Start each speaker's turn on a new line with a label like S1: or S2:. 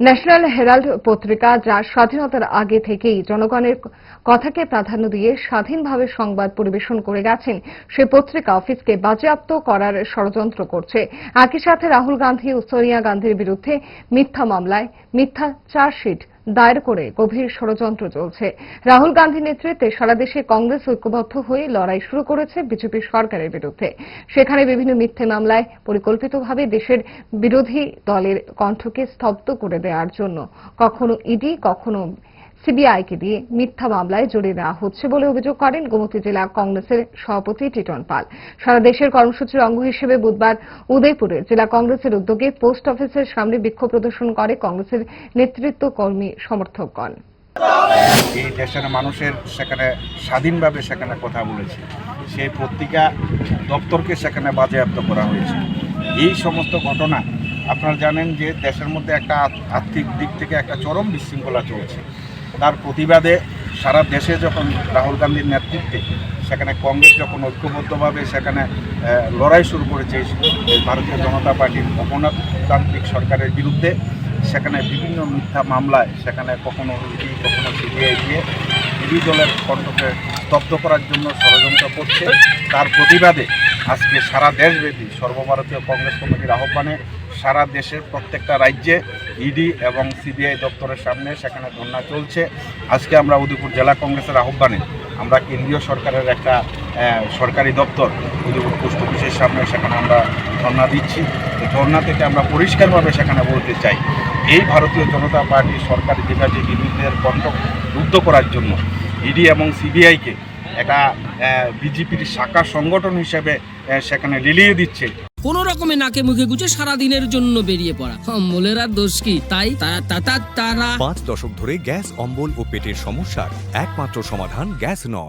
S1: National Herald পত্রিকা, যা স্বাধীনতার আগে থেকেই জনগণের কথাকে প্রাধান্য দিয়ে স্বাধীনভাবে সংবাদ পরিবেশন করে গেছেন, সে পত্রিকা অফিসকে বাজেয়াপ্ত করার ষড়যন্ত্র করছে। একই সাথে রাহুল গান্ধী ও সোনিয়া গান্ধীর বিরুদ্ধে মিথ্যা মামলায় মিথ্যা চার্জশিট দায়ের করে গভীর ষড়যন্ত্র চলছে। রাহুল গান্ধীর নেতৃত্বে সারা দেশে কংগ্রেস ঐক্যবদ্ধ হয়ে লড়াই শুরু করেছে বিজেপি সরকারের বিরুদ্ধে। সেখানে বিভিন্ন মিথ্যে মামলায় পরিকল্পিতভাবে দেশের বিরোধী দলের কণ্ঠকে স্তব্ধ করে দেওয়ার জন্য কখনো ইডি, কখনো সিবিআইকে দিয়ে মিথ্যা মামলায় জড়িয়ে দেওয়া হচ্ছে বলে অভিযোগ করেন গোমতী জেলা কংগ্রেসের সভাপতি টিটন পাল। সারা দেশের কর্মসূচির অঙ্গ হিসেবে বুধবার উদয়পুরে জেলা কংগ্রেসের উদ্যোগে পোস্ট অফিসের সামনে বিক্ষোভ প্রদর্শন করে কংগ্রেসের নেতৃত্ব, কর্মী, সমর্থকগণ।
S2: এই দেশের মানুষের সেখানে স্বাধীনভাবে সেখানে কথা বলেছে, সেই পত্রিকা দপ্তরকে সেখানে বাজেয়াপ্ত করা হয়েছে। এই সমস্ত ঘটনা আপনারা জানেন যে দেশের মধ্যে একটা আর্থিক দিক থেকে একটা চরম বিশৃঙ্খলা চলছে। তার প্রতিবাদে সারা দেশে যখন রাহুল গান্ধীর নেতৃত্বে সেখানে কংগ্রেস যখন ঐক্যবদ্ধভাবে সেখানে লড়াই শুরু করেছে ভারতীয় জনতা পার্টির অগণতান্ত্রিক সরকারের বিরুদ্ধে, সেখানে বিভিন্ন মিথ্যা মামলায় সেখানে কখনো ইডি, কখনো সিবিআই দিয়ে বিরোধী দলের কণ্ঠকে স্তব্ধ করার জন্য ষড়যন্ত্র করছে। তার প্রতিবাদে আজকে সারা দেশব্যাপী সর্বভারতীয় কংগ্রেস কমিটির আহ্বানে সারা দেশের প্রত্যেকটা রাজ্যে ইডি এবং সিবিআই দপ্তরের সামনে সেখানে ধর্ণা চলছে। আজকে আমরা উদয়পুর জেলা কংগ্রেসের আহ্বানে আমরা কেন্দ্রীয় সরকারের একটা সরকারি দপ্তর উদয়পুর পোস্ট অফিসের সামনে সেখানে আমরা ধর্ণা দিচ্ছি। এই ধর্ণা থেকে আমরা পরিষ্কারভাবে সেখানে বলতে চাই, এই ভারতীয় জনতা পার্টির সরকারি যেভাবে বিরোধীদের কণ্ঠ রুদ্ধ করার জন্য ইডি এবং সিবিআইকে একটা বিজেপির শাখা সংগঠন হিসেবে সেখানে লিলিয়ে দিচ্ছে।
S3: কোন রকমে নাকে মুখে গুজে সারাদিনের জন্য বেরিয়ে পড়া অম্বলের আর দোষ কি? তাই তারা 5 দশক ধরে গ্যাস, অম্বল ও পেটের সমস্যার একমাত্র সমাধান গ্যাস নয়।